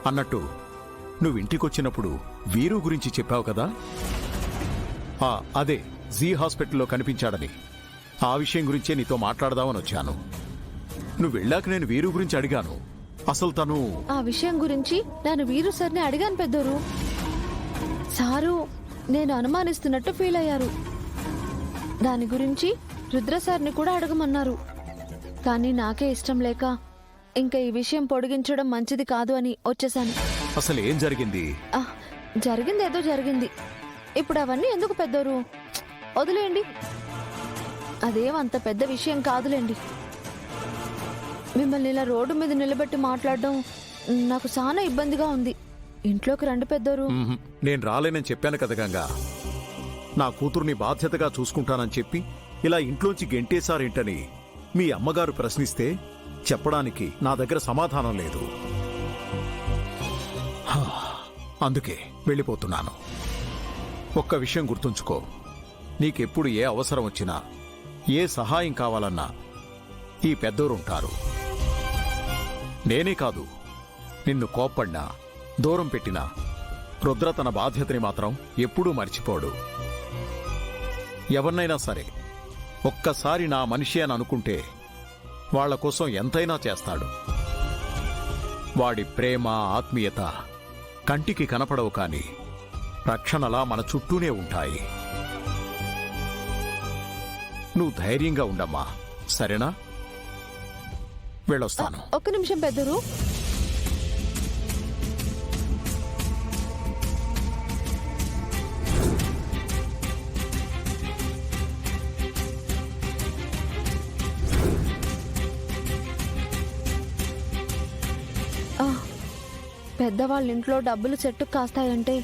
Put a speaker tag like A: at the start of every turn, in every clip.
A: అన్నట్టు నువ్వింటికొచ్చినప్పుడు వీరు గురించి చెప్పావు కదా? అదే జీ హాస్పిటల్లో కనిపించాడని. ఆ విషయం గురించే నీతో మాట్లాడదామని వచ్చాను. నువ్వు వెళ్ళాక నేను వీరు గురించి అడిగాను. అసలు తను
B: ఆ విషయం గురించి నేను వీరు సార్ని అడిగాను పెద్దోరు. సారు నేను అనుమానిస్తున్నట్టు ఫీల్ అయ్యారు. దాని గురించి రుద్ర సార్ని కూడా అడగమన్నారు. కానీ నాకే ఇష్టం లేక ఇంకా ఈ విషయం పొడిగించడం మంచిది కాదు అని వచ్చేసాను.
A: అసలు ఏం జరిగింది?
B: జరిగిందేదో జరిగింది. ఇప్పుడు అవన్నీ ఎందుకు పెద్దోరు? వదిలేయండి. అదేమంత పెద్ద విషయం కాదులేండి. మిమ్మల్ని ఇలా రోడ్డు మీద నిలబెట్టి మాట్లాడడం నాకు చాలా ఇబ్బందిగా ఉంది. ఇంట్లోకి రండి పెద్దోరు.
A: నేను రాలేనని చెప్పాను కదా గంగా. నా కూతుర్ని బాధ్యతగా చూసుకుంటానని చెప్పి ఇలా ఇంట్లోంచి గెంటేశారేంటని మీ అమ్మగారు ప్రశ్నిస్తే చెప్పడానికి నా దగ్గర సమాధానం లేదు. అందుకే వెళ్ళిపోతున్నాను. ఒక్క విషయం గుర్తుంచుకో, నీకెప్పుడు ఏ అవసరం వచ్చినా ఏ సహాయం కావాలన్నా ఈ పెద్దోరుంటారు. నేనే కాదు, నిన్ను కోప్పడినా దూరం పెట్టినా రుద్ర తన బాధ్యతని మాత్రం ఎప్పుడూ మర్చిపోడు. ఎవరినైనా సరే ఒక్కసారి నా మనిషి అని అనుకుంటే వాళ్ల కోసం ఎంతైనా చేస్తాడు. వాడి ప్రేమ ఆత్మీయత కంటికి కనపడవు, కాని రక్షణలా మన చుట్టూనే ఉంటాయి. నువ్వు ధైర్యంగా ఉండమ్మా, సరేనా? వెళ్ళొస్తాను.
B: ఒక్క నిమిషం పెద్దరు. పెద్దవాళ్ళ ఇంట్లో డబ్బులు చెట్టు కాస్తాయంటే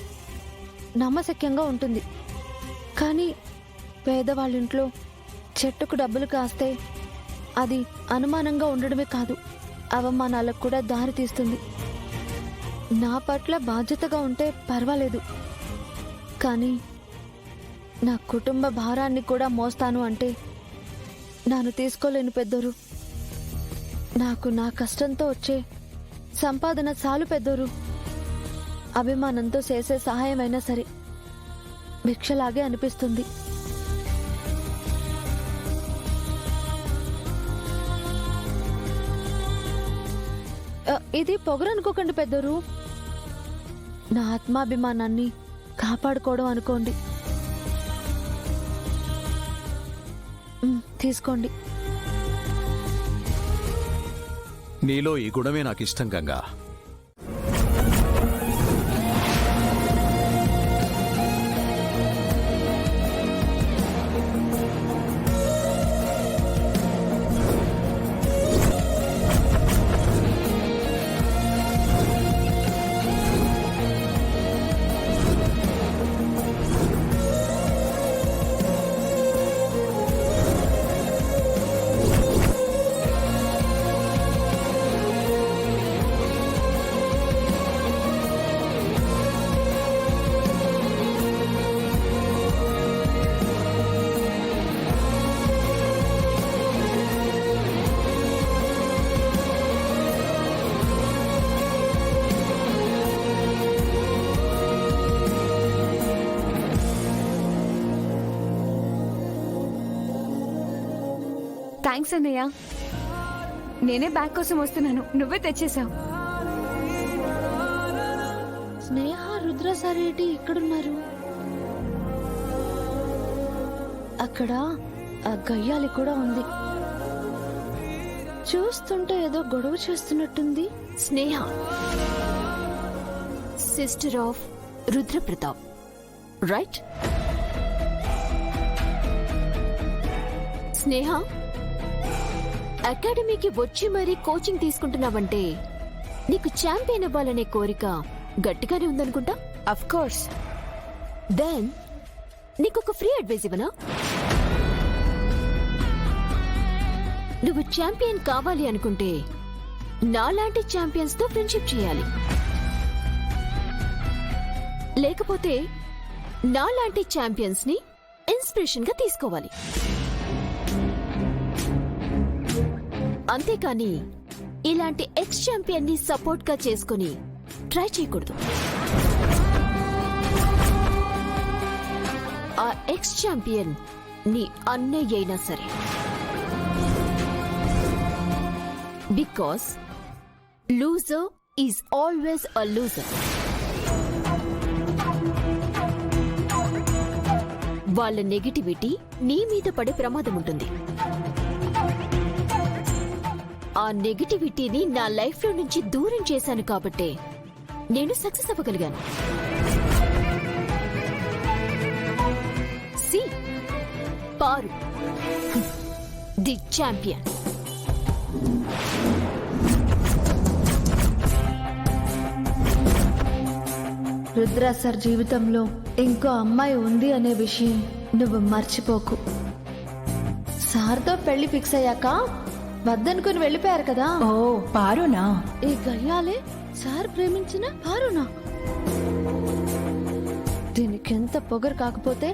B: నమ్మశక్యంగా ఉంటుంది. కానీ పేదవాళ్ళ ఇంట్లో చెట్టుకు డబ్బులు కాస్తే అది అనుమానంగా ఉండడమే కాదు, అవమానాలకు కూడా దారి తీస్తుంది. నా పట్ల బాధ్యతగా ఉంటే పర్వాలేదు, కానీ నా కుటుంబ భారాన్ని కూడా మోస్తాను అంటే నాను తీసుకోలేను పెద్దోరు. నాకు నా కష్టంతో వచ్చే సంపాదన చాలు పెద్దోరు. అభిమానంతో చేసే సహాయమైనా సరే భిక్షలాగే అనిపిస్తుంది. ఇది పొగరనుకోకండి పెద్దోరు. నా ఆత్మాభిమానాన్ని కాపాడుకోవడం అనుకోండి. తీసుకోండి.
A: నీలో ఈ గుణమే నాకిష్టం గంగా.
C: థ్యాంక్స్ అన్నయ్య. నేనే బ్యాగ్ కోసం వస్తున్నాను, నువ్వే తెచ్చేశావు.
B: స్నేహ, రుద్ర సారేటి ఇక్కడున్నారు? అక్కడ ఆ గయ్యాలి కూడా ఉంది. చూస్తుంటే ఏదో గొడవ చేస్తున్నట్టుంది.
D: Sneha, sister of Rudra Pratap, right? Sneha, అకాడమీకి వచ్చి మరీ కోచింగ్ తీసుకుంటున్నావంటే నీకు ఛాంపియన్ అవ్వాలనే కోరిక గట్టిగానే ఉందనుకుంటా.
C: Of course.
D: దెన్ నీకొక ఫ్రీ అడ్వైస్ ఇవ్వనా? నువ్వు ఛాంపియన్ కావాలి అనుకుంటే నాలాంటి ఛాంపియన్స్ తో ఫ్రెండ్షిప్ చేయాలి, లేకపోతే నాలాంటి ఛాంపియన్స్ ని ఇన్స్పిరేషన్ గా తీసుకోవాలి. అంతేకాని ఇలాంటి ఎక్స్ ఛాంపియన్ ని సపోర్ట్ గా చేసుకుని ట్రై చేయకూడదు. ఆ ఎక్స్ ఛాంపియన్ నీ అన్నయ్య అయినా సరే. Because loser is always a loser. వాళ్ళ నెగటివిటీ నీ మీద పడే ప్రమాదం ఉంటుంది. ఆ నెగటివిటీని నా లైఫ్ లో నుంచి దూరం చేశాను కాబట్టే నేను సక్సెస్ అవ్వగలిగాను. See Paru the champion.
B: Rudra sir జీవితంలో ఇంకో అమ్మాయి ఉంది అనే విషయం నువ్వు మర్చిపోకు. సార్తో పెళ్లి ఫిక్స్ అయ్యాక వద్దనుకుని వెళ్ళిపోయారు కదా.
E: ఓ పారునా?
B: ఈ గయ్యాలే సార్ ప్రేమించిన పారునా? దీనికి ఎంత పొగరు కాకపోతే